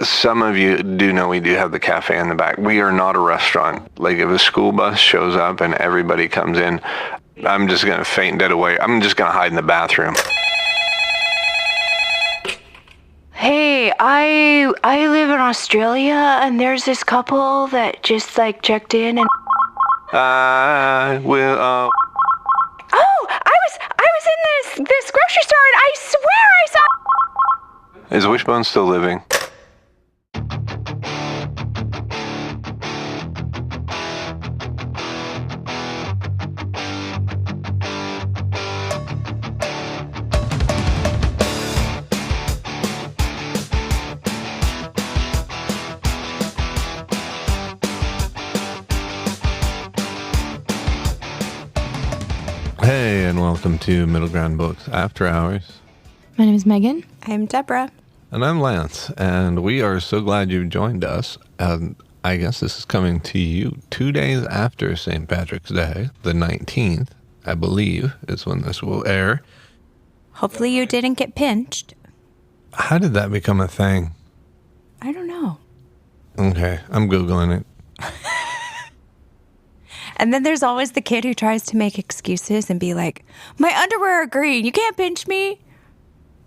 some of you do know we do have the cafe in the back. We are not a restaurant. Like, if a school bus shows up and everybody comes in, I'm just going to faint dead away. I'm just going to hide in the bathroom. Hey, I live in Australia, and there's this couple that just, like, checked in and... I will... Oh, I was in this grocery store, and I swear I saw... Is Wishbone still living? Hey, and welcome to Middle Ground Books After Hours. My name is Megan. I'm Deborah. And I'm Lance, and we are so glad you've joined us. And I guess this is coming to you 2 days after St. Patrick's Day, the 19th, I believe, is when this will air. Hopefully you didn't get pinched. How did that become a thing? I don't know. Okay, I'm Googling it. And then there's always the kid who tries to make excuses and be like, my underwear are green. You can't pinch me.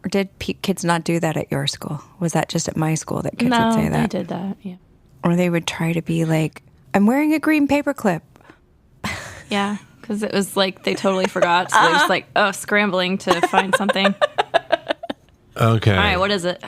Or did kids not do that at your school? Was that just at my school that kids would say that? No, they did that, yeah. Or they would try to be like, I'm wearing a green paperclip. Yeah, because it was like they totally forgot. So they're just like, scrambling to find something. Okay. All right, what is it?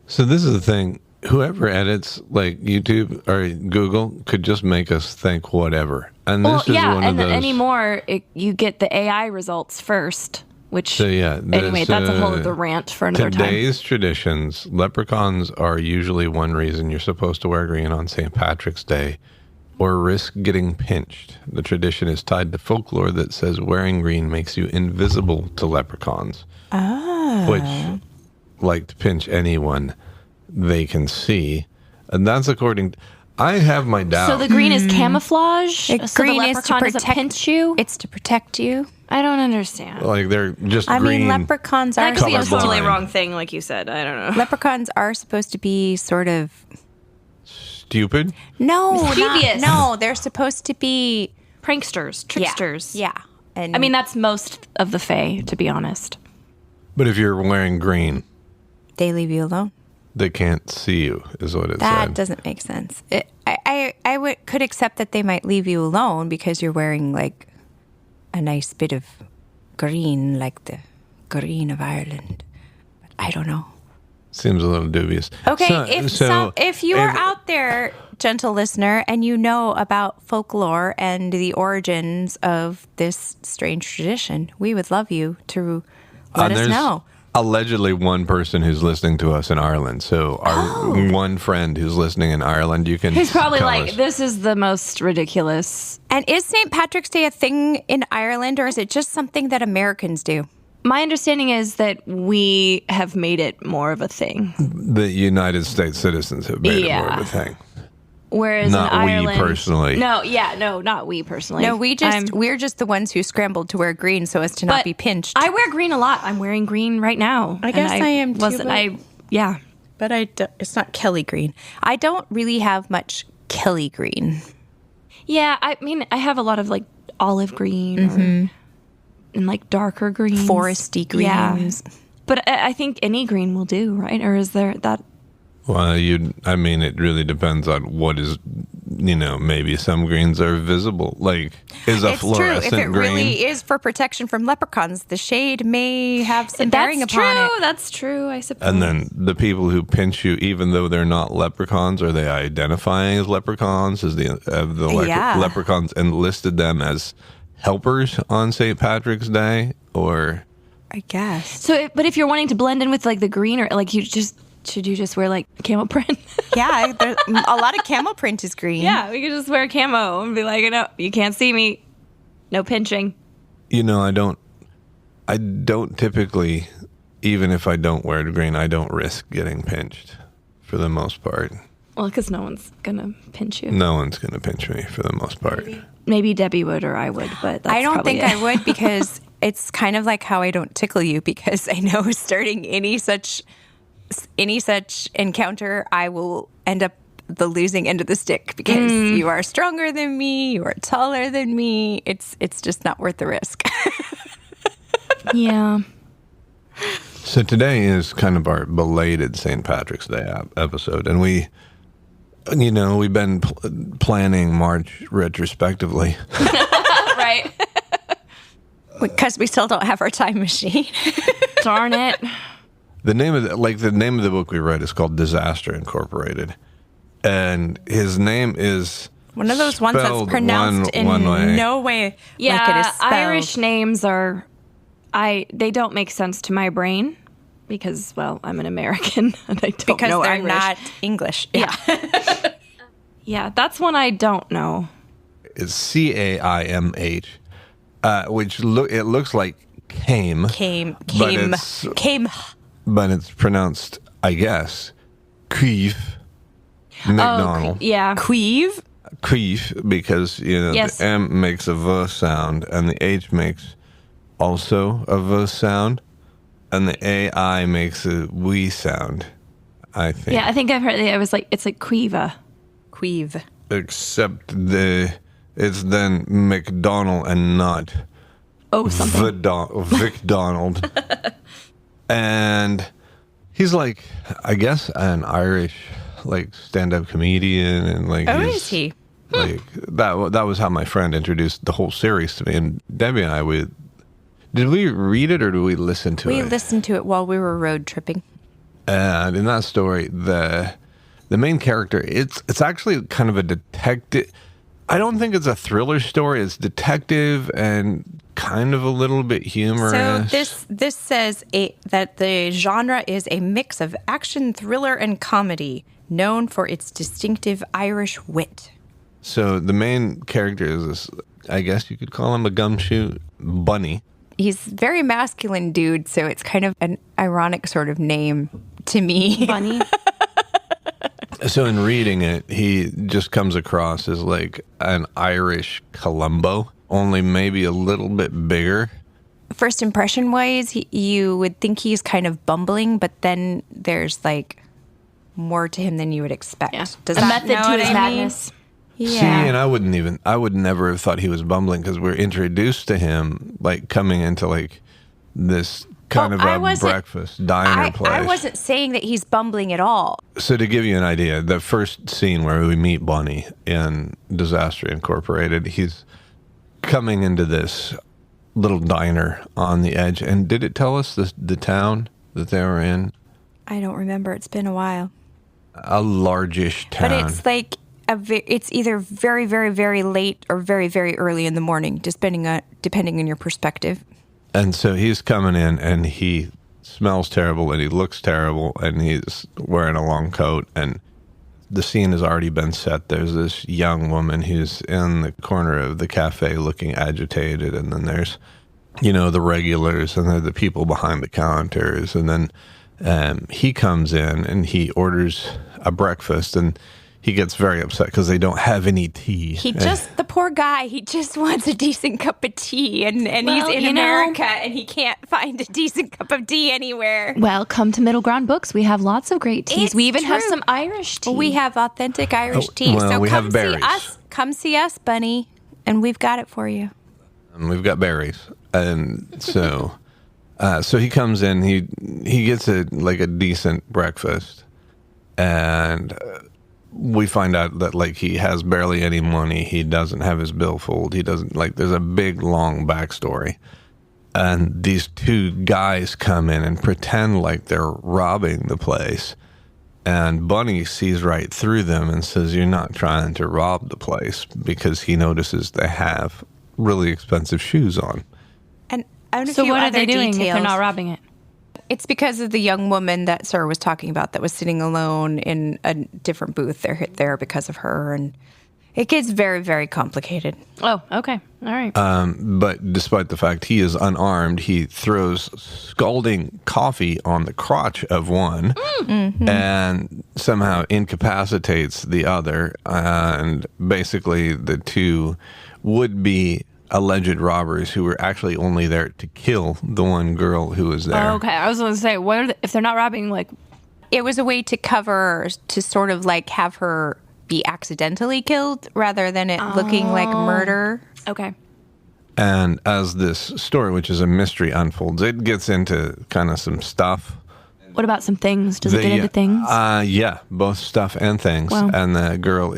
So this is the thing. Whoever edits, like YouTube or Google, could just make us think whatever. And this is one of those... anymore, you get the AI results first, which, anyway, that's a whole other rant for another time. Today's traditions, leprechauns are usually one reason you're supposed to wear green on St. Patrick's Day or risk getting pinched. The tradition is tied to folklore that says wearing green makes you invisible to leprechauns, which like to pinch anyone they can see. And that's according... I have my doubts. So the green is camouflage? So green the leprechaun doesn't pinch you? It's to protect you. I don't understand. Like, they're just green. I mean, leprechauns are... That could be a totally colorblind. wrong thing, like you said. I don't know. Leprechauns are supposed to be sort of... Stupid? No, Mischievous. No, they're supposed to be... Pranksters, tricksters. Yeah. And I mean, that's most of the Fae, to be honest. But if you're wearing green, they leave you alone. they can't see you, is what it That said. doesn't make sense. I could accept that they might leave you alone because you're wearing like a nice bit of green, like the green of Ireland. But I don't know. Seems a little dubious. Okay, if you are out there, gentle listener, and you know about folklore and the origins of this strange tradition, we would love you to let us know. Allegedly one person who's listening to us in Ireland. So our one friend who's listening in Ireland, you can He's probably tell like, us. this is the most ridiculous. And is St. Patrick's Day a thing in Ireland, or is it just something that Americans do? My understanding is that we have made it more of a thing. The United States citizens have made it more of a thing. Whereas Not in we Ireland, personally. No, not we personally. No, we're just the ones who scrambled to wear green so as to not be pinched. I wear green a lot. I'm wearing green right now. I guess I am too. But it's not Kelly green. I don't really have much Kelly green. Yeah, I mean, I have a lot of like olive green and like darker greens. Foresty greens. Yeah. But I think any green will do, right? Or is there that... Well, it really depends on what is, maybe some greens are visible. Like, is a fluorescent true. If it green? really is for protection from leprechauns, the shade may have some bearing upon it. That's true, I suppose. And then the people who pinch you, even though they're not leprechauns, are they identifying as leprechauns? Is leprechauns enlisted them as helpers on St. Patrick's Day? Or... I guess. So, but if you're wanting to blend in with like the green, or like should you just wear like camel print? Yeah, a lot of camel print is green. Yeah, we could just wear camo and be like, no, you can't see me. No pinching. I don't typically, even if I don't wear green, I don't risk getting pinched for the most part. Well, because no one's going to pinch you. No one's going to pinch me for the most part. Maybe Debbie would or I would, but that's I don't think it. I would because it's kind of like how I don't tickle you because I know starting any such any such encounter, I will end up the losing end of the stick because you are stronger than me, you are taller than me. It's just not worth the risk. Yeah. So today is kind of our belated St. Patrick's Day episode, and we've been planning March retrospectively. Right. Because we still don't have our time machine. Darn it. The name of the book we read is called Disaster Incorporated, and his name is one of those ones that's pronounced in no way yeah, like it is spelled. Irish names are, they don't make sense to my brain because, well, I'm an American and I don't because know they're Irish. not English. Yeah. Yeah, that's one I don't know. It's Caimh, which it looks like came. Came. But it's pronounced, I guess, Queeve McDonald. Yeah. Queeve? Queeve, because, Yes. the M makes a V sound, and the H makes also a V sound, and the AI makes a we sound, I think. Yeah, I think I've heard it. Was like, it's like Quiva. Queeve. Except it's then McDonald and not something. Vic Donald. And he's like, I guess, an Irish stand-up comedian, and is he? That was how my friend introduced the whole series to me. And Debbie and I, did we read it or did we listen to it? We listened to it while we were road tripping. And in that story, the main character, it's actually kind of a detective. I don't think it's a thriller story. It's detective and kind of a little bit humorous. So this says that the genre is a mix of action, thriller, and comedy, known for its distinctive Irish wit. So the main character is this, I guess you could call him a gumshoe bunny. He's a very masculine dude, so it's kind of an ironic sort of name to me. Bunny. So in reading it, he just comes across as like an Irish Columbo, only maybe a little bit bigger. First impression wise, you would think he's kind of bumbling, but then there's like more to him than you would expect. Yeah. Does a that method know to what his I mean? madness. Yeah. See, and I would never have thought he was bumbling because we're introduced to him like coming into like this kind of a breakfast diner place. I wasn't saying that he's bumbling at all. So to give you an idea, the first scene where we meet Bunny in Disaster Incorporated, he's coming into this little diner on the edge. And did it tell us the town that they were in? I don't remember. It's been a while. A largish town. But it's like it's either very, very, very late or very, very early in the morning, depending on your perspective. And so he's coming in and he smells terrible and he looks terrible and he's wearing a long coat, and the scene has already been set. There's this young woman who's in the corner of the cafe looking agitated, and then there's, the regulars, and then the people behind the counters, and then he comes in and he orders a breakfast, and he gets very upset because they don't have any tea. The poor guy, he just wants a decent cup of tea, and he's in America, and he can't find a decent cup of tea anywhere. Well, come to Middle Ground Books. We have lots of great teas. We even have some Irish tea. We have authentic Irish tea. Well, so we come have berries. see us. Come see us, Bunny, and we've got it for you. And we've got berries. And so so he comes in, he gets a decent breakfast, and we find out that he has barely any money. He doesn't have his billfold. He doesn't there's a big long backstory. And these two guys come in and pretend like they're robbing the place. And Bunny sees right through them and says, "You're not trying to rob the place," because he notices they have really expensive shoes on. And I don't know So what are they doing if they're not robbing it? It's because of the young woman that Sarah was talking about that was sitting alone in a different booth. They're there because of her, and it gets very, very complicated. Oh, okay. All right. But despite the fact he is unarmed, he throws scalding coffee on the crotch of one and somehow incapacitates the other. And basically the two would-be alleged robbers who were actually only there to kill the one girl who was there. Oh, okay. I was going to say, if they're not robbing, it was a way to cover, to sort of like have her be accidentally killed rather than it looking like murder. Okay. And as this story, which is a mystery, unfolds, it gets into kind of some stuff. What about some things? Does it get into things? Yeah, both stuff and things. Wow. And the girl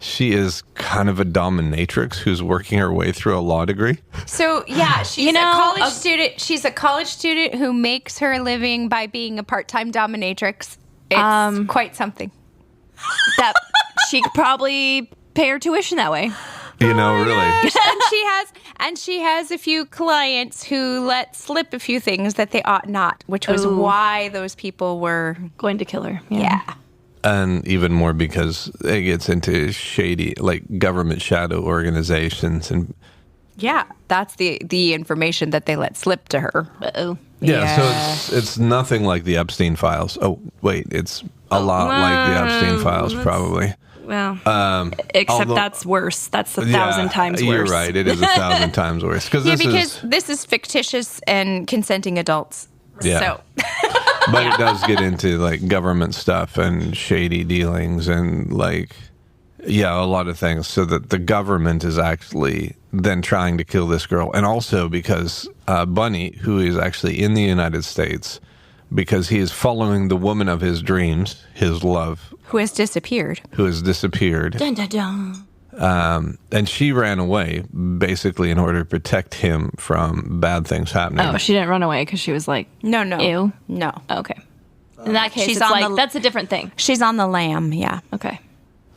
she is kind of a dominatrix who's working her way through a law degree. So, yeah, she's a college student. She's a college student who makes her living by being a part-time dominatrix. It's quite something. That she could probably pay her tuition that way. You know, really. And she has a few clients who let slip a few things that they ought not, which was why those people were going to kill her. Yeah. And even more because it gets into shady, like government shadow organizations. And yeah, that's the information that they let slip to her. Uh-oh. Yeah, so it's nothing like the Epstein files. Oh, wait, it's a lot like the Epstein files, probably. Well, except that's worse. That's 1,000 times worse. You're right. It is 1,000 times worse. Because this is fictitious and consenting adults. Yeah. So. But it does get into like government stuff and shady dealings and like, a lot of things. So that the government is actually then trying to kill this girl. And also because Bunny, who is actually in the United States, because he is following the woman of his dreams, his love. Who has disappeared. Dun, dun, dun. And she ran away, basically, in order to protect him from bad things happening. Oh, she didn't run away because she was like, No. Ew? No. Oh, okay. In that case, She's it's on like, that's a different thing. She's on the lam, yeah. Okay.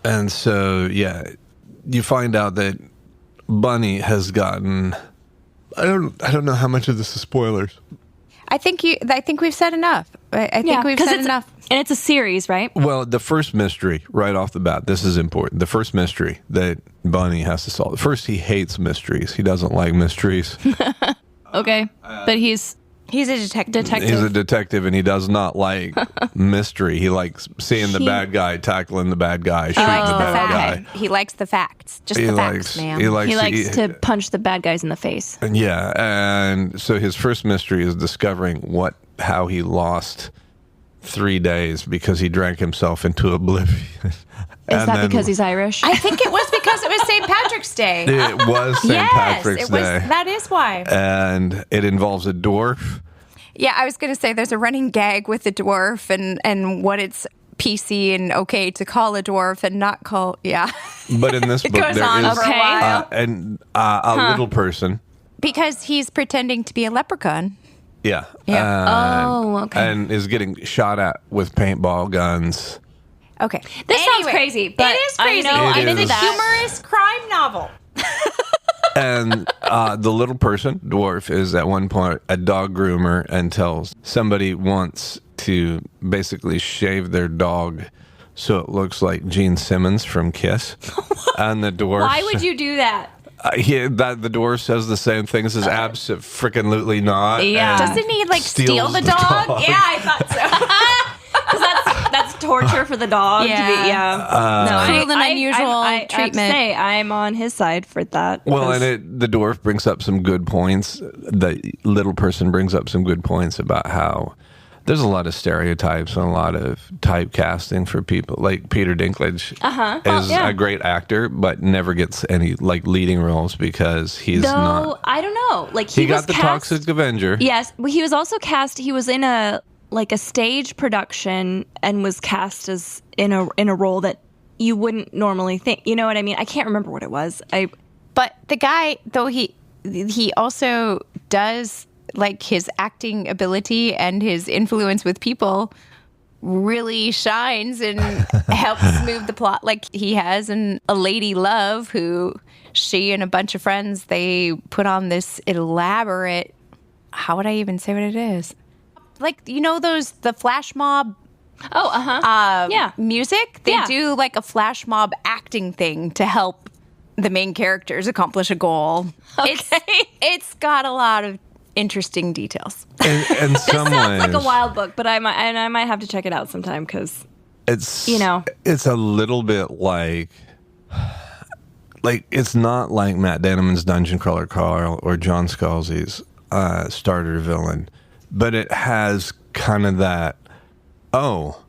And so, you find out that Bunny has gotten... I don't know how much of this is spoilers. I think we've said enough. I think we've said enough. And it's a series, right? Well, the first mystery, right off the bat, this is important. The first mystery that Bunny has to solve. First, he hates mysteries. He doesn't like mysteries. Okay. But he's a detective. He's a detective, and he does not like mystery. He likes seeing the bad guy, tackling the bad guy, shooting the bad guy. He likes the facts. Just the facts, man. He likes to punch the bad guys in the face. And so his first mystery is discovering how he lost 3 days because he drank himself into oblivion. Is that because he's Irish? I think it was because it was St. Patrick's Day. It was St. Patrick's Day. That is why. And it involves a dwarf. Yeah, I was going to say there's a running gag with the dwarf and what it's PC and okay to call a dwarf and not call, But in this book, goes there on is for a while. a little person. Because he's pretending to be a leprechaun. Yeah. Okay. And is getting shot at with paintball guns. Okay. This sounds crazy, but it is crazy. It's a humorous crime novel. And the little person, dwarf, is at one point a dog groomer and tells somebody wants to basically shave their dog so it looks like Gene Simmons from Kiss. And the dwarf... Why would you do that? The dwarf says the same thing. Says absolutely not. Yeah. Doesn't he steal the dog? Yeah, I thought so. Because that's torture for the dog. Yeah. Cruel and unusual I treatment. have to say, I'm on his side for that. Well, and the dwarf brings up some good points. The little person brings up some good points about how there's a lot of stereotypes and a lot of typecasting for people. Like Peter Dinklage is a great actor, but never gets any leading roles because he's not. I don't know. He got the Toxic Avenger. Yes, but he was also cast. He was in a stage production and was cast as in a role that you wouldn't normally think. You know what I mean? I can't remember what it was. But the guy, though, he also does. His acting ability and his influence with people really shines and helps move the plot. He has a lady love who she and a bunch of friends, they put on this elaborate, how would I even say what it is? The flash mob music. They do a flash mob acting thing to help the main characters accomplish a goal. Okay. It's got a lot of interesting details. In some sounds ways, like a wild book, but I might have to check it out sometime because it's it's a little bit like it's not like Matt Danemon's Dungeon Crawler Carl or John Scalzi's starter villain, but it has kind of that Oh,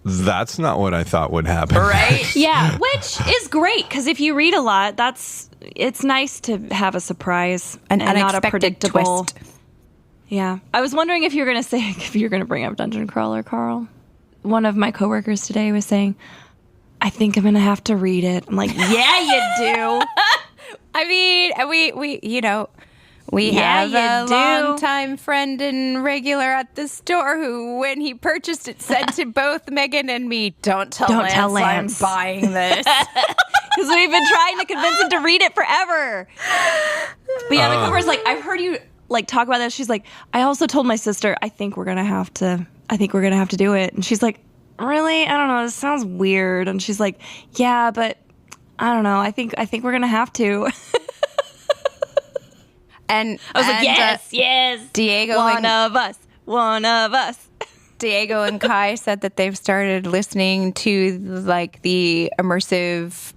that's not what I thought would happen. Right? Yeah, which is great because if you read a lot, it's nice to have a surprise An and not a unexpected predictable twist. Yeah, I was wondering if you're gonna bring up Dungeon Crawler, Carl. One of my coworkers today was saying, "I think I'm gonna have to read it." I'm like, "Yeah, you do." I mean, we Yeah, have you a do. longtime friend and regular at the store who, when he purchased it, said to both Megan and me, Don't tell Lance I'm buying this." Because we've been trying to convince him to read it forever. But yeah, my coworker's like, "I've heard you like talk about this." She's like, "I also told my sister, I think we're gonna have to do it." And she's like, "Really? I don't know. This sounds weird." And she's like, "Yeah, but I don't know. I think we're gonna have to." And I was like, yes, Diego one and of us. Diego and Kai said that they've started listening to like the immersive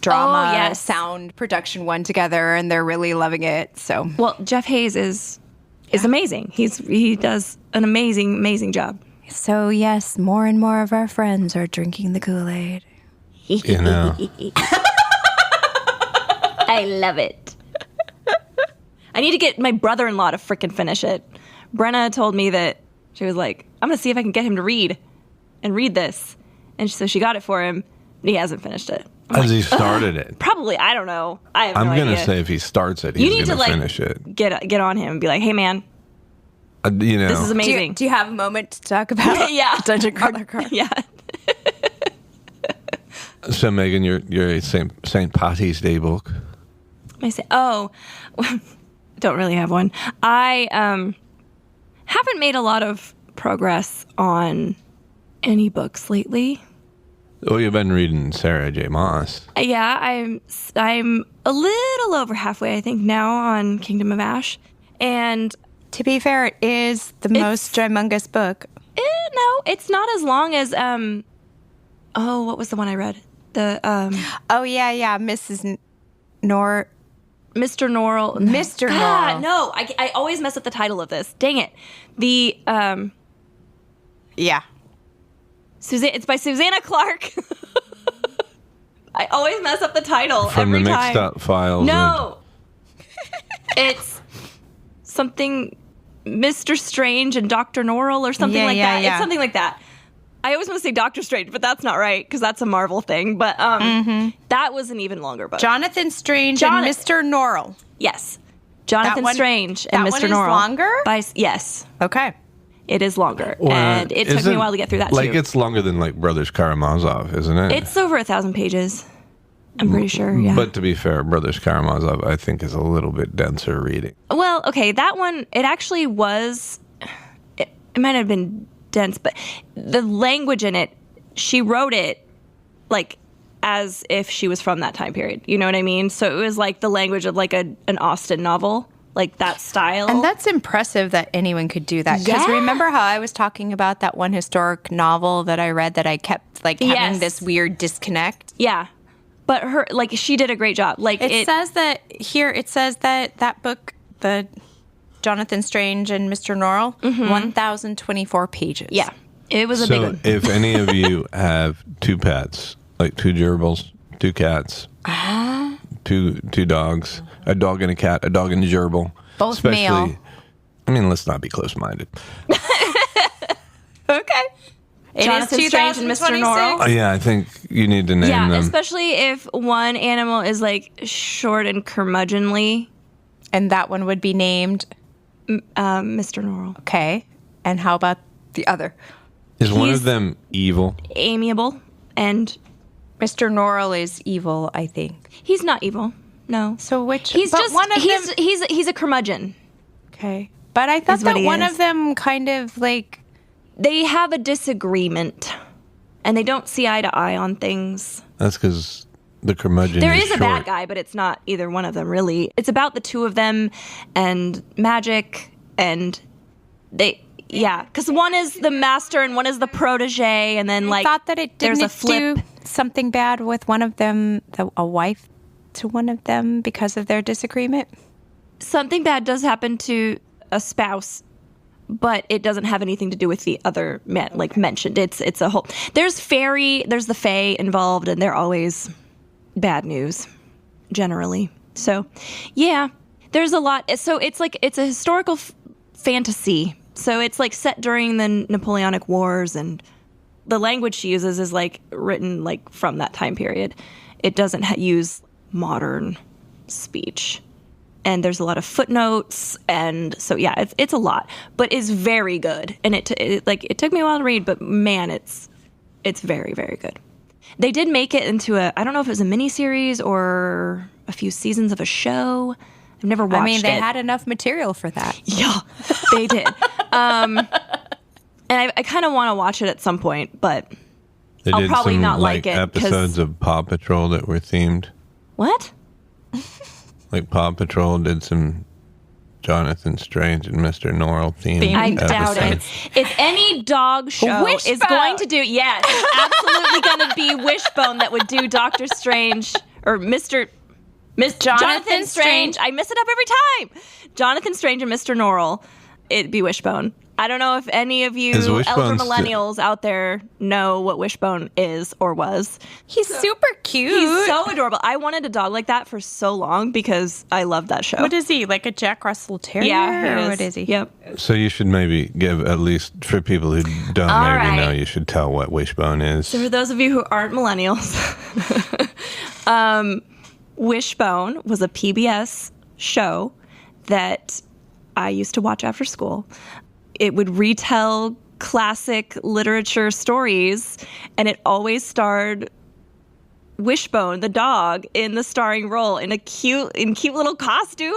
drama sound production one together, and they're really loving it. So, Well, Jeff Hayes is amazing. He does an amazing job. so yes, more and more of our friends are drinking the Kool-Aid. You know. I love it. I need to get my brother-in-law to frickin' finish it. Brenna told me that she was like, "I'm gonna see if I can get him to read this," and so she got it for him. But he hasn't finished it. Has he started it? Probably. I don't know. I have no I'm idea. going to say if he starts it, You he's need going to to like finish it. get on him and be like, "Hey, man, this is amazing." Do you have a moment to talk about Yeah. Dungeon Crawler Carl? Yeah. So, Megan, you're a St. Patty's Day book. I say, don't really have one. I haven't made a lot of progress on any books lately. Oh, you've been reading Sarah J. Maas. Yeah, I'm a little over halfway, I think, now on Kingdom of Ash, and To be fair, it is the most humongous book. no, it's not as long as what was the one I read? The Oh yeah, Mrs. Nor. Mr. Norrell. Mr. God, Norrell. no, I always mess up the title of this. Dang it. The Yeah. It's by Susanna Clark. I always mess up the title From every the time. mixed up files. No. It's something Mr. Strange and Dr. Norrell or something like that. Yeah. It's something like that. I always want to say Doctor Strange, but that's not right because that's a Marvel thing. But that was an even longer book. Jonathan Strange and Mr. Norrell. Yes. Jonathan one- Strange and that Mr. one is Norrell. longer? Yes. Okay. It is longer. Well, and it took me a while to get through that, like, too. it's longer than, like, Brothers Karamazov, isn't it? It's over 1,000 pages. I'm pretty sure, yeah. But to be fair, Brothers Karamazov, I think, is a little bit denser reading. Well, okay, that one, it actually was, it might have been dense, but the language in it, she wrote it, like, as if she was from that time period. You know what I mean? So it was like the language of, like, an Austen novel. Like that style. And that's impressive that anyone could do that. Because Yeah. remember how I was talking about that one historic novel that I read that I kept like having Yes. this weird disconnect? Yeah. But her, like, she did a great job. Like, It says that here, it says that book, the Jonathan Strange and Mr. Norrell, 1,024 pages. yeah, it was a big So one. if any of you have two pets, like two gerbils, two cats, two dogs, a dog and a cat, a dog and a gerbil. Both male. I mean, let's not be close-minded. Okay. It Jonathan is Strange and Mr. 2026. Norrell. Yeah, I think you need to name Yeah, them. especially if one animal is, like, short and curmudgeonly. And that one would be named, Mr. Norrell. okay. And how about the other? Is one he's- of them evil? Amiable. And Mr. Norrell is evil, I think. he's not evil. No. So which? He's but just, one of he's, them. he's a curmudgeon. Okay. But I thought is what that he one is. of them kind of like. They have a disagreement. And they don't see eye to eye on things. That's because the curmudgeon There is is a short. bad guy, but it's not either one of them, really. It's about the two of them and magic, and they, yeah. Because one is the master and one is the protege, and then, like, I thought that it there's didn't a flip. do something bad with one of them, a wife to one of them because of their disagreement. Something bad does happen to a spouse, but it doesn't have anything to do with the other men like mentioned. It's a whole. There's the fae involved, and they're always bad news, generally. So, yeah, there's a lot. So it's a historical fantasy. So it's like set during the Napoleonic Wars, and the language she uses is like written like from that time period. It doesn't use modern speech. And there's a lot of footnotes, and so yeah, it's a lot, but it's very good. And it took me a while to read, but man, it's very, very good. They did make it into I don't know if it was a miniseries or a few seasons of a show. I've never watched it. I mean, they had enough material for that. Yeah, they did. And I kind of want to watch it at some point, but I'll probably not like it. Episodes of Paw Patrol that were themed. What? Like Paw Patrol did some Jonathan Strange and Mr. Norrell themed I doubt it. episodes. If any dog show Wishbone. is going to do, yes, it's absolutely going to be Wishbone that would do Doctor Strange or Jonathan Strange. I mess it up every time. Jonathan Strange and Mr. Norrell. It'd be Wishbone. I don't know if any of you elder millennials out there know what Wishbone is or was. He's super cute. He's so adorable. I wanted a dog like that for so long because I love that show. What is he? Like a Jack Russell Terrier? Yeah, or what is he? Yep. So you should maybe give, at least for people who don't All maybe right. know, you should tell what Wishbone is. So for those of you who aren't millennials, Wishbone was a PBS show that I used to watch after school. It would retell classic literature stories, and it always starred Wishbone, the dog, in the starring role in cute little costume.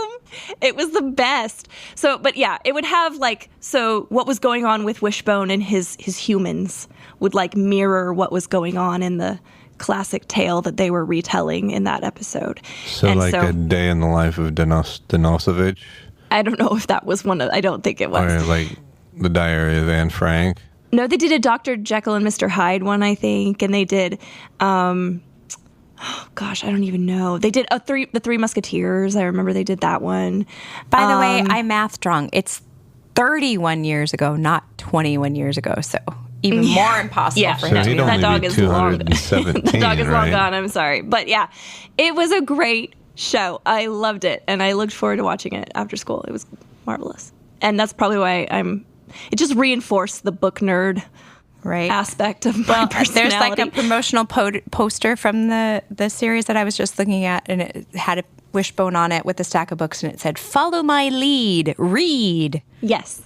It was the best. So, but yeah, it would have what was going on with Wishbone and his humans would like mirror what was going on in the classic tale that they were retelling in that episode. So a day in the life of Denosovich? I don't know if that was I don't think it was. Or like the Diary of Anne Frank? No, they did a Dr. Jekyll and Mr. Hyde one, I think, and they did, I don't even know. They did the Three Musketeers. I remember they did that one. By the way, I math wrong. It's 31 years ago, not 21 years ago. So even more impossible for him. So he'd That only dog be is long. 217, The dog is long right? gone. I'm sorry, but yeah, it was a great show. I loved it, and I looked forward to watching it after school. It was marvelous, and that's probably why it just reinforced the book nerd aspect of my personality. There's like a promotional poster from the series that I was just looking at, and it had a Wishbone on it with a stack of books, and it said, "Follow my lead, read." Yes.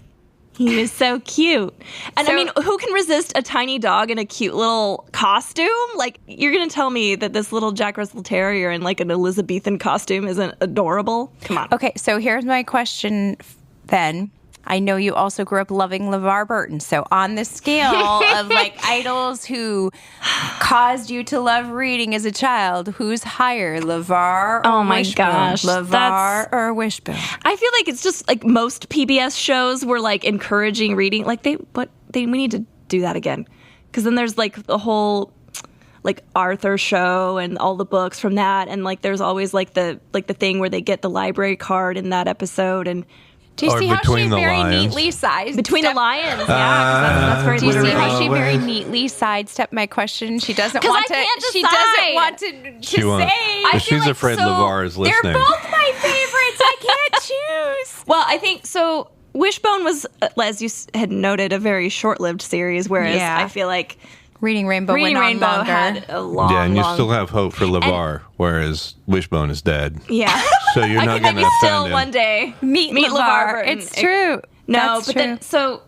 He was so cute. And I mean, who can resist a tiny dog in a cute little costume? Like, you're going to tell me that this little Jack Russell Terrier in like an Elizabethan costume isn't adorable? Come on. Okay, so here's my question then. I know you also grew up loving LeVar Burton. So on the scale of like idols who caused you to love reading as a child, who's higher, LeVar or Wishbone? Gosh. LeVar or Wishbone? I feel like it's just like most PBS shows were like encouraging reading. Like we need to do that again. Because then there's like the whole like Arthur show and all the books from that. And like there's always like the thing where they get the library card in that episode. And do you see how she very lions. neatly sidestepped? Between the lions, that's very Do you see literary. how she very neatly sidestepped my question? She doesn't want to. I can't She decide. doesn't want to say. I feel she's like afraid LeVar is listening. They're both my favorites. I can't choose. Well, I think so. Wishbone was, as you had noted, a very short-lived series, whereas I feel like Reading Rainbow went on longer. had a long, and you long... still have hope for LeVar, whereas Wishbone is dead. Yeah. So you're not going to offend still him. one day Meet LeVar Burton. It's true. No, That's but true. then so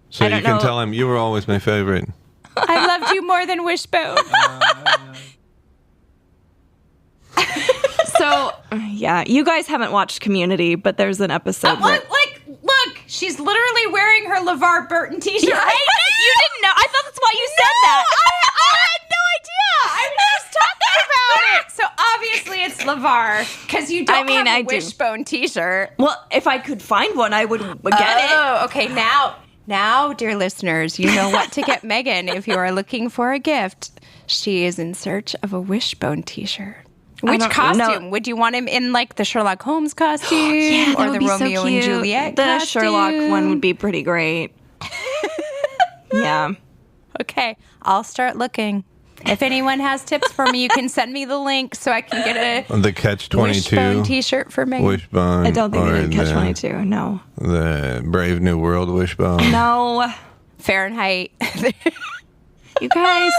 So I don't you can know. tell him, you were always my favorite. I loved you more than Wishbone. So yeah, you guys haven't watched Community, but there's an episode where Look, she's literally wearing her LeVar Burton t-shirt. you didn't know. I thought that's why you said that. I had no idea. I was just talking about it. So obviously it's LeVar because you don't have a Wishbone t-shirt. Well, if I could find one, I would get it. Oh, okay. Now, dear listeners, you know what to get Megan if you are looking for a gift. She is in search of a Wishbone t-shirt. Which don't costume? know. Would you want him in like the Sherlock Holmes costume Yeah, that or would the be so Romeo and cute. Juliet The costume? Sherlock one would be pretty great. Yeah. Okay, I'll start looking. If anyone has tips for me, you can send me the link so I can get a The Catch-22 Wishbone t-shirt for me. Wishbone. I don't think or they did Catch the- 22. No. The Brave New World Wishbone. No. Fahrenheit. You guys,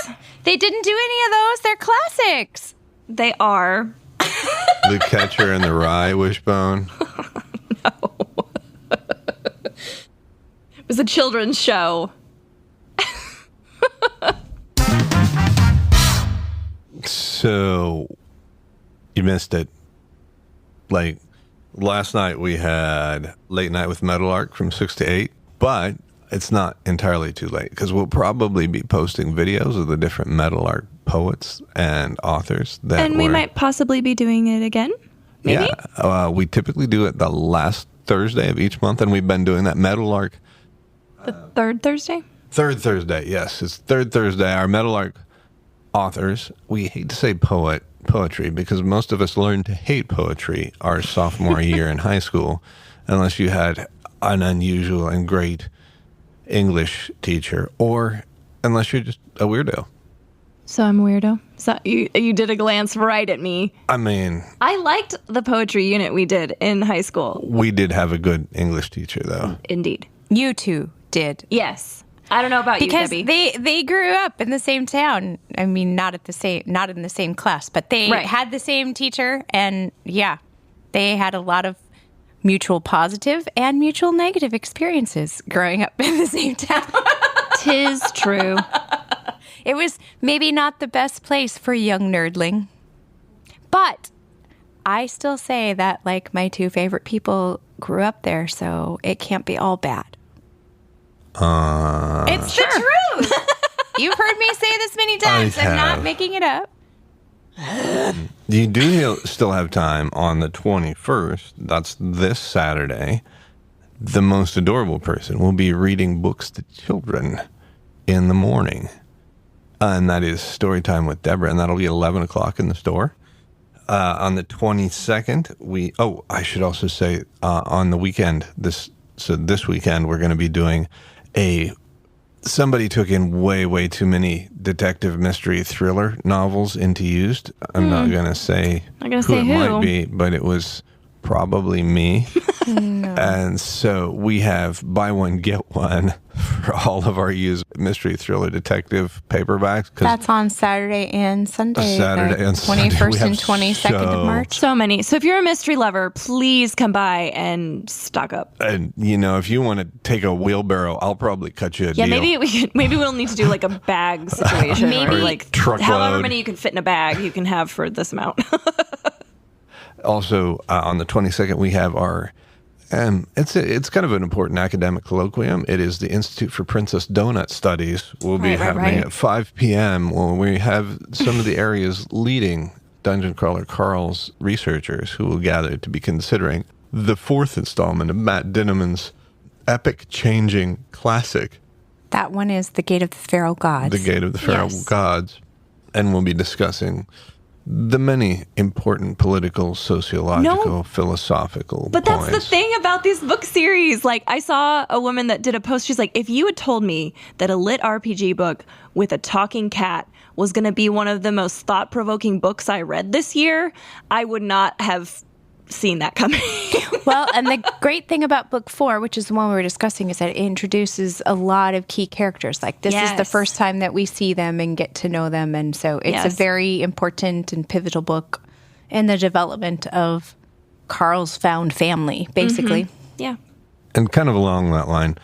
They didn't do any of those. They're classics. they are. The Catcher in the Rye Wishbone. It was a children's show. So, you missed it. Like, last night we had Late Night with Metal Arc from 6 to 8, but it's not entirely too late because we'll probably be posting videos of the different Metal Arc poets and authors. And we might possibly be doing it again. Maybe? Yeah, we typically do it the last Thursday of each month, and we've been doing that Metal Arc. The third Thursday? Third Thursday, yes. It's third Thursday. Our Metal Arc authors, we hate to say poetry because most of us learned to hate poetry our sophomore year in high school, unless you had an unusual and great English teacher, or unless you're just a weirdo. So I'm a weirdo. So you did a glance right at me. I mean, I liked the poetry unit we did in high school. we did have a good English teacher, though. Indeed. You two did. Yes. I don't know about Because you, Debbie. they grew up in the same town. I mean, not in the same class, but they Right. had the same teacher, and yeah, they had a lot of mutual positive and mutual negative experiences growing up in the same town. 'Tis true. It was maybe not the best place for a young nerdling, but I still say that like my two favorite people grew up there, so it can't be all bad. It's the truth. You've heard me say this many times. I I'm not have. making it up. You do still have time on the 21st. That's this Saturday. The most adorable person will be reading books to children in the morning. And that is Story Time with Deborah. And that'll be 11 o'clock in the store. On the 22nd, I should also say on the weekend, this weekend, we're going to be doing somebody took in way too many detective mystery thriller novels into used. I'm not going to say who it might be, but it was probably me. No. And so we have buy one, get one for all of our used mystery thriller detective paperbacks. That's on Saturday and Sunday. Saturday and Sunday. 21st and 22nd of March. So many. So if you're a mystery lover, please come by and stock up. And, if you want to take a wheelbarrow, I'll probably cut you a Yeah, deal. maybe we'll need to do like a bag situation. Maybe. Or like Truckload. however many you can fit in a bag you can have for this amount. Also, on the 22nd, we have our, it's kind of an important academic colloquium. It is the Institute for Princess Donut Studies. Will be happening at 5 p.m. where we have some of the area's leading Dungeon Crawler Carl's researchers who will gather to be considering the fourth installment of Matt Dinneman's epic-changing classic, That one is The Gate of the Feral Gods. The Gate of the Feral Gods. And we'll be discussing the many important political, sociological, philosophical But points. that's the thing about these book series. Like, I saw a woman that did a post. She's like, if you had told me that a lit RPG book with a talking cat was going to be one of the most thought-provoking books I read this year, I would not have seen that coming. Well, and the great thing about book 4, which is the one we were discussing, is that it introduces a lot of key characters. Like, this is the first time that we see them and get to know them. And so it's a very important and pivotal book in the development of Carl's found family, basically. Mm-hmm. Yeah. And kind of along that line,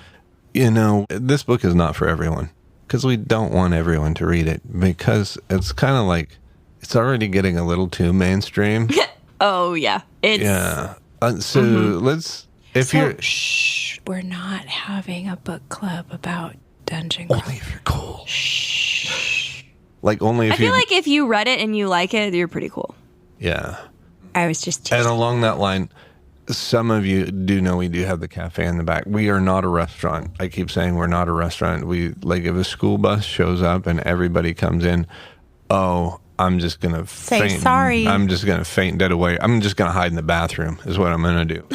this book is not for everyone because we don't want everyone to read it because it's kind of like it's already getting a little too mainstream. Oh, yeah. Yeah. So let's, Shh, we're not having a book club about Dungeon Crawler. only if you're cool. Shh. Like only if I feel like if you read it and you like it, you're pretty cool. Yeah. I was just And along that line, some of you do know we do have the cafe in the back. We are not a restaurant. I keep saying we're not a restaurant. We, like, if a school bus shows up and everybody comes in, I'm just going to Say faint. sorry. I'm just going to faint dead away. I'm just going to hide in the bathroom is what I'm going to do.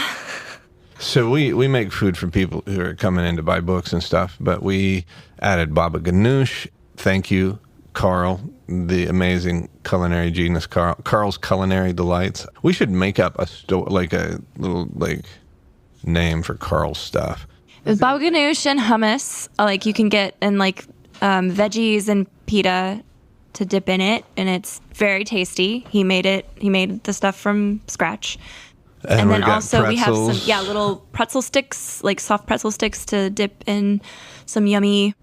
So we make food for people who are coming in to buy books and stuff, but we added baba ganoush. Thank you, Carl, the amazing culinary genius, Carl's Culinary Delights. We should make up a little name for Carl's stuff. With baba ganoush and hummus, like you can get, and veggies and pita to dip in it, and it's very tasty. He made the stuff from scratch. And then also pretzels. We have some little pretzel sticks, like soft pretzel sticks to dip in some yummy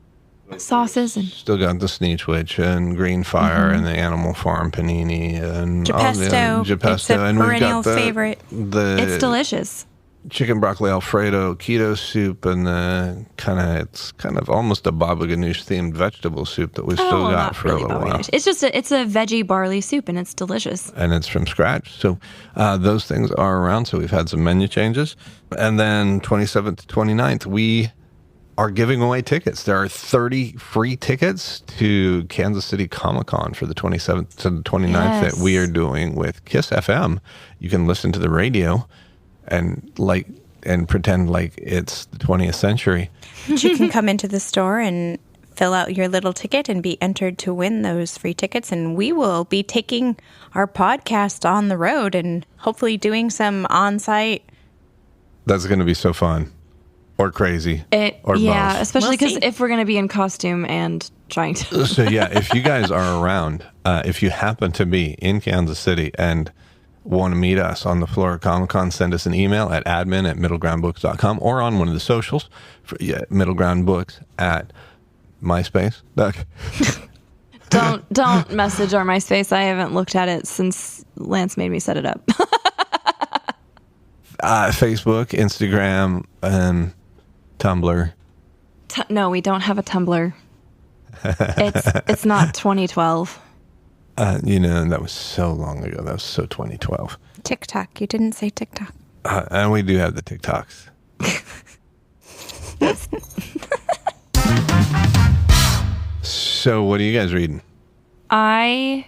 sauces. And still got the Sneechwich and Green Fire and the Animal Farm panini and Gepesto. It's a and perennial favorite. It's delicious. Chicken broccoli Alfredo keto soup, and it's kind of almost a baba ganoush themed vegetable soup that we've still got for a little while. It's just it's a veggie barley soup, and it's delicious. And it's from scratch. So those things are around. So we've had some menu changes. And then 27th to 29th, we are giving away tickets. There are 30 free tickets to Kansas City Comic-Con for the 27th to the 29th that we are doing with KISS FM. You can listen to the radio and pretend like it's the 20th century. You can come into the store and fill out your little ticket and be entered to win those free tickets. And we will be taking our podcast on the road and hopefully doing some on-site. That's going to be so fun. Or crazy. Or both. Especially because if we're going to be in costume and trying to. So if you guys are around, if you happen to be in Kansas City and want to meet us on the floor of Comic-Con, send us an email at admin@middlegroundbooks.com or on one of the socials, Middle Ground Books at MySpace. Don't message our MySpace. I haven't looked at it since Lance made me set it up. Facebook, Instagram, and Tumblr. No, we don't have a Tumblr. It's not 2012. That was so long ago. That was so 2012. TikTok. You didn't say TikTok. And we do have the TikToks. So what are you guys reading? I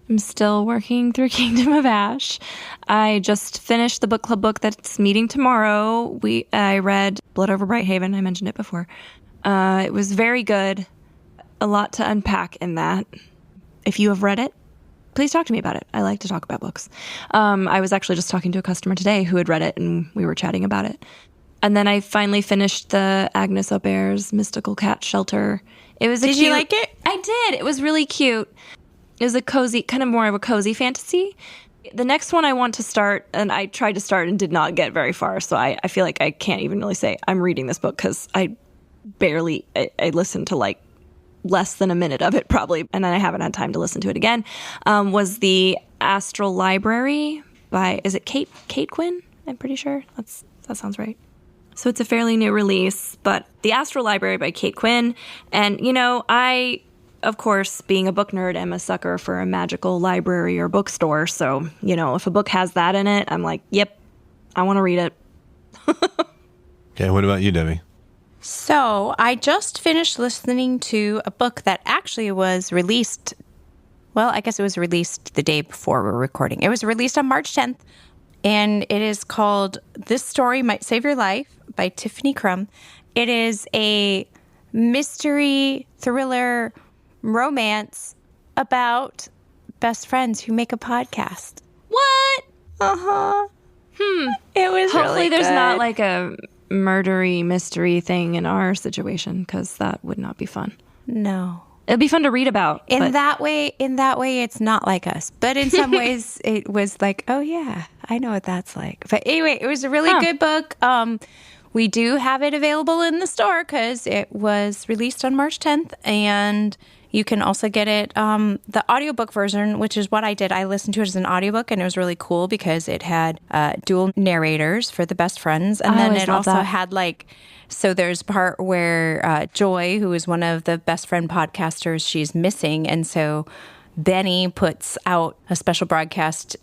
am still working through Kingdom of Ash. I just finished the book club book that's meeting tomorrow. I read Blood Over Brighthaven. I mentioned it before. It was very good. A lot to unpack in that. If you have read it, please talk to me about it. I like to talk about books. I was actually just talking to a customer today who had read it, and we were chatting about it. And then I finally finished the Agnes Aubert's Mystical Cat Shelter. It was Did you like it? I did. It was really cute. It was a cozy, kind of more of a cozy fantasy. The next one I want to start, and I tried to start and did not get very far, so I feel like I can't even really say I'm reading this book because I listened to like less than a minute of it probably, and I haven't had time to listen to it again, was the Astral Library by, is it Kate Quinn? I'm pretty sure. That sounds right. So it's a fairly new release, but the Astral Library by Kate Quinn. And, I, of course, being a book nerd, am a sucker for a magical library or bookstore. So, if a book has that in it, I'm like, yep, I want to read it. Okay, what about you, Debbie? So I just finished listening to a book that actually was released. Well, I guess it was released the day before we're recording. It was released on March 10th, and it is called This Story Might Save Your Life by Tiffany Crum. It is a mystery, thriller, romance about best friends who make a podcast. What? Uh-huh. It was Hopefully really there's good. not like a murdery mystery thing in our situation, because that would not be fun. No. It'd be fun to read about. In that way, it's not like us. But in some ways, it was like, oh, yeah, I know what that's like. But anyway, it was a really good book. We do have it available in the store because it was released on March 10th. And you can also get it, the audiobook version, which is what I did. I listened to it as an audiobook, and it was really cool because it had dual narrators for the best friends. And then it also had so there's a part where Joy, who is one of the best friend podcasters, she's missing. And so Benny puts out a special podcast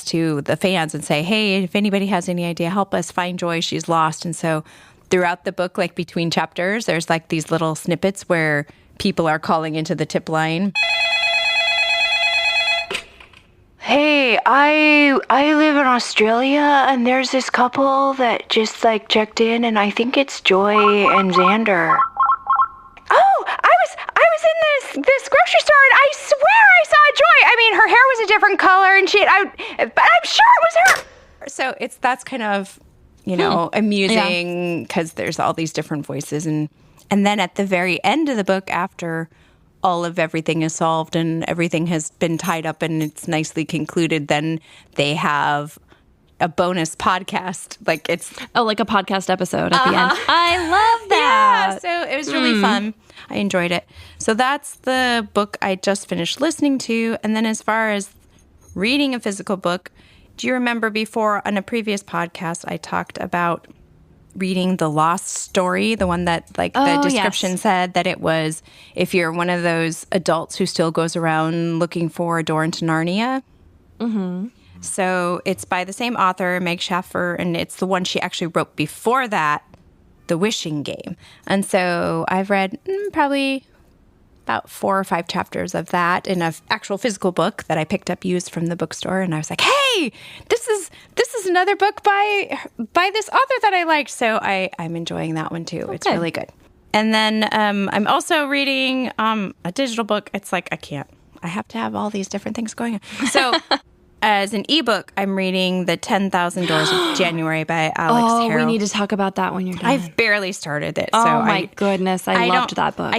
to the fans and say, hey, if anybody has any idea, help us find Joy. She's lost. And so throughout the book, like between chapters, there's like these little snippets where people are calling into the tip line. Hey, I live in Australia, and there's this couple that just like checked in, and I think it's Joy and Xander. Oh, I was in this grocery store, and I swear I saw Joy. I mean, her hair was a different color, and but I'm sure it was her. So that's kind of, amusing because there's all these different voices, and then at the very end of the book, after all of everything is solved and everything has been tied up and it's nicely concluded, then they have a bonus podcast. Like a podcast episode at the end. I love that. Yeah, so it was really fun. I enjoyed it. So that's the book I just finished listening to. And then as far as reading a physical book, do you remember before on a previous podcast I talked about reading The Lost Story, the one that the description said that it was if you're one of those adults who still goes around looking for a door into Narnia? Mm-hmm. So it's by the same author, Meg Schaffer, and it's the one she actually wrote before that, The Wishing Game. And so I've read probably about 4 or 5 chapters of that in an actual physical book that I picked up used from the bookstore. And I was like, hey, this is another book by this author that I liked. So I'm enjoying that one too. Okay. It's really good. And then I'm also reading a digital book. It's like I have to have all these different things going on. So as an ebook, I'm reading The 10,000 Doors of January by Alex Harrow. We need to talk about that when you're done. I've barely started it. Oh my goodness. I loved that book.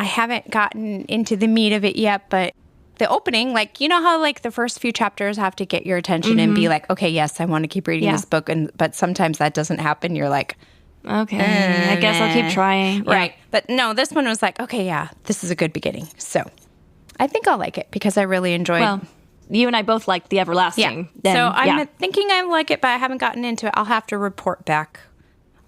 I haven't gotten into the meat of it yet, but the opening, you know how the first few chapters have to get your attention and be like, okay, yes, I want to keep reading this book. But sometimes that doesn't happen. You're like, okay, I guess I'll keep trying. Right. Yeah. But no, this one was like, okay, yeah, this is a good beginning. So I think I'll like it because I really enjoyed Well, you and I both liked The Everlasting. Yeah. So I'm thinking I like it, but I haven't gotten into it. I'll have to report back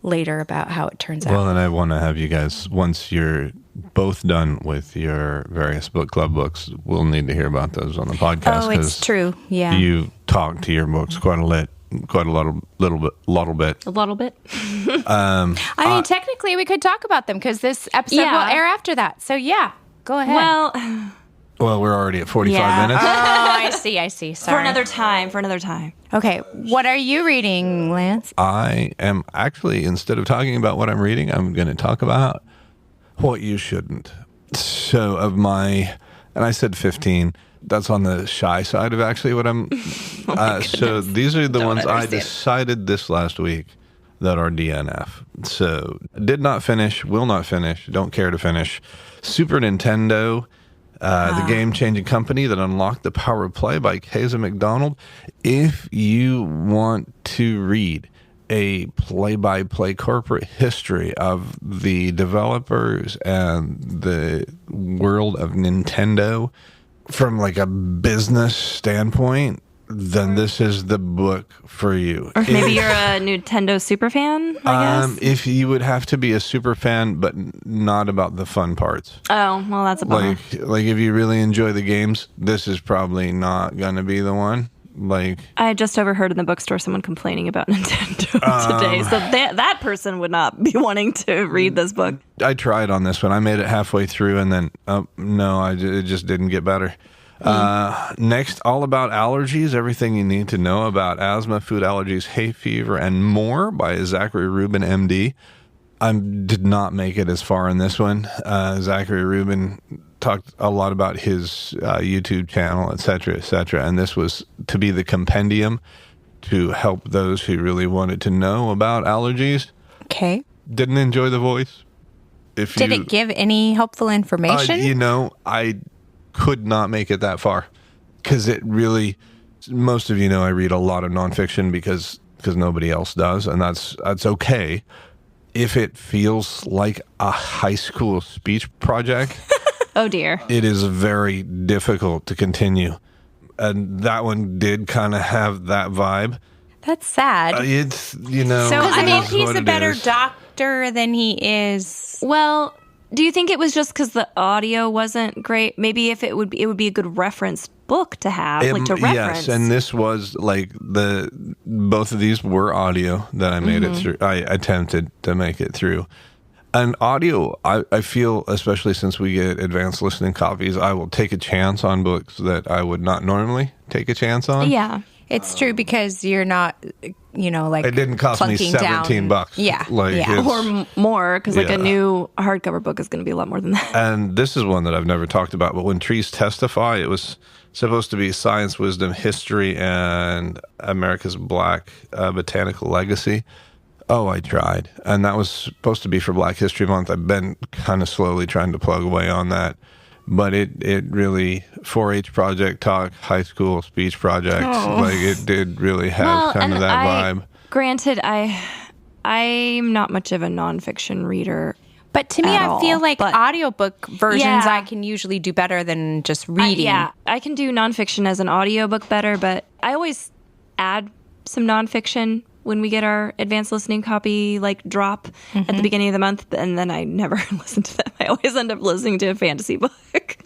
later about how it turns out. Well, and I want to have you guys, once you're both done with your various book club books, we'll need to hear about those on the podcast. Oh, it's true. Yeah. You talk to your books quite a little bit. I mean, technically we could talk about them because this episode will air after that. So yeah, go ahead. Well, we're already at 45 minutes. Oh, I see. Sorry. For another time. Okay. What are you reading, Lance? I am actually, instead of talking about what I'm reading, I'm going to talk about what you shouldn't. So and I said 15. That's on the shy side of actually what I'm. So these are the ones I decided this last week that are DNF. So did not finish, will not finish, don't care to finish. Super Nintendo. The game-changing company that unlocked the power of play by Keza McDonald. If you want to read a play-by-play corporate history of the developers and the world of Nintendo from a business standpoint, then this is the book for you. Or maybe you're a Nintendo super fan, I guess? If you would have to be a super fan, but not about the fun parts. Oh, well, that's a bummer. If you really enjoy the games, this is probably not going to be the one. I just overheard in the bookstore someone complaining about Nintendo today. So that person would not be wanting to read this book. I tried on this one. I made it halfway through and then, it just didn't get better. Next, all about allergies, everything you need to know about asthma, food allergies, hay fever, and more by Zachary Rubin, MD. I did not make it as far in this one. Zachary Rubin talked a lot about his YouTube channel, et cetera, and this was to be the compendium to help those who really wanted to know about allergies. Okay. Didn't enjoy the voice. Did it give any helpful information? I could not make it that far because it really, most of you know I read a lot of nonfiction because nobody else does, and that's okay. If it feels like a high school speech project, oh dear, it is very difficult to continue, and that one did kind of have that vibe. That's sad. It's So he's a better doctor than he is. Well, do you think it was just because the audio wasn't great? Maybe if it would be a good reference book to have, to reference. Yes, and this was both of these were audio that I made it through. I attempted to make it through. And audio, I feel, especially since we get advanced listening copies, I will take a chance on books that I would not normally take a chance on. Yeah. It's true because you're not, like It didn't cost me plunking down. $17. Yeah. Like, yeah. it's- Or more, because like Yeah. a new hardcover book is going to be a lot more than that. And this is one that I've never talked about, but when trees testify, it was supposed to be science, wisdom, history, and America's Black botanical legacy. Oh, I tried. And that was supposed to be for Black History Month. I've been kind of slowly trying to plug away on that. But it really, 4-H project talk, high school speech project, like it did really have kind of that vibe. Granted, I'm not much of a nonfiction reader. But to me, I feel like but- audiobook versions Yeah. I can usually do better than just reading. I can do nonfiction as an audiobook better, but I always add some nonfiction when we get our advanced listening copy drop at the beginning of the month, and then I never listen to them. I always end up listening to a fantasy book.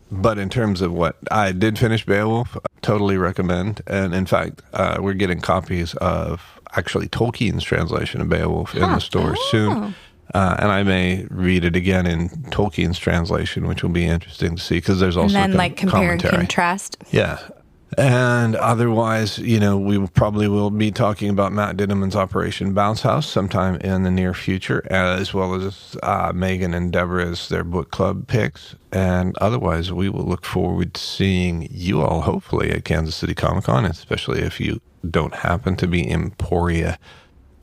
But in terms of what I did finish Beowulf, totally recommend. And in fact, we're getting copies of actually Tolkien's translation of Beowulf in the stores soon. And I may read it again in Tolkien's translation, which will be interesting to see because there's also And then compare and commentary. contrast. Yeah. And otherwise, we probably will be talking about Matt Diddleman's Operation Bounce House sometime in the near future, as well as Megan and Deborah's their book club picks. And otherwise, we will look forward to seeing you all hopefully at Kansas City Comic Con, especially if you don't happen to be Emporia,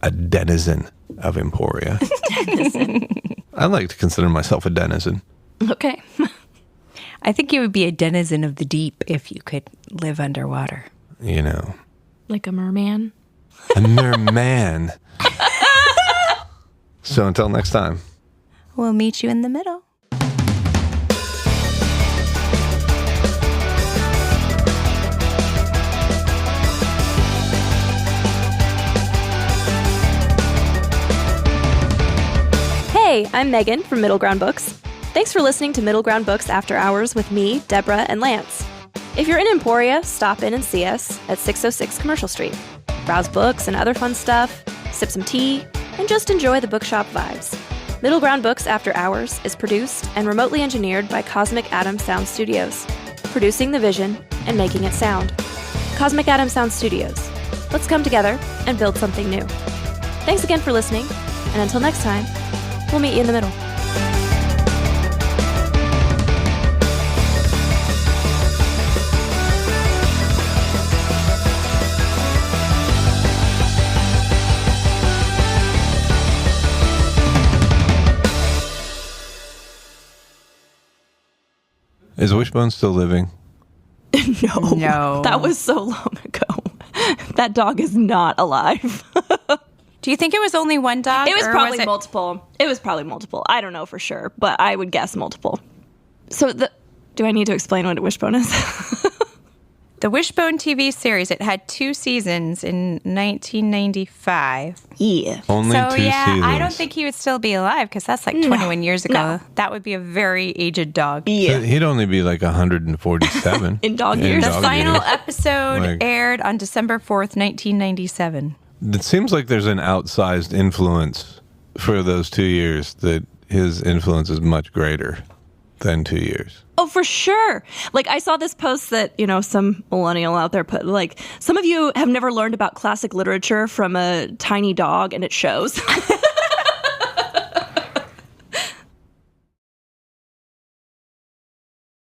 a denizen of Emporia. I like to consider myself a denizen. Okay. I think you would be a denizen of the deep if you could live underwater. Like a merman. A merman. So until next time. We'll meet you in the middle. Hey, I'm Megan from Middle Ground Books. Thanks for listening to Middle Ground Books After Hours with me, Deborah, and Lance. If you're in Emporia, stop in and see us at 606 Commercial Street. Browse books and other fun stuff, sip some tea, and just enjoy the bookshop vibes. Middle Ground Books After Hours is produced and remotely engineered by Cosmic Atom Sound Studios, producing the vision and making it sound. Cosmic Atom Sound Studios. Let's come together and build something new. Thanks again for listening, and until next time, we'll meet you in the middle. Is Wishbone still living? No. That was so long ago. That dog is not alive. Do you think it was only one dog? It was or probably it- multiple. It was probably multiple. I don't know for sure, but I would guess multiple. So do I need to explain what a Wishbone is? The Wishbone TV series, it had 2 seasons in 1995. Yeah. Only So 2 yeah, seasons. I don't think he would still be alive because that's like 21 years ago. no. That would be a very aged dog. Yeah. He'd only be like 147. In dog years. The dog final years. episode Like- aired on December 4th, 1997. It seems like there's an outsized influence for those 2 years, that his influence is much greater than 2 years. Oh, for sure. Like, I saw this post that, some millennial out there put, some of you have never learned about classic literature from a tiny dog, and it shows.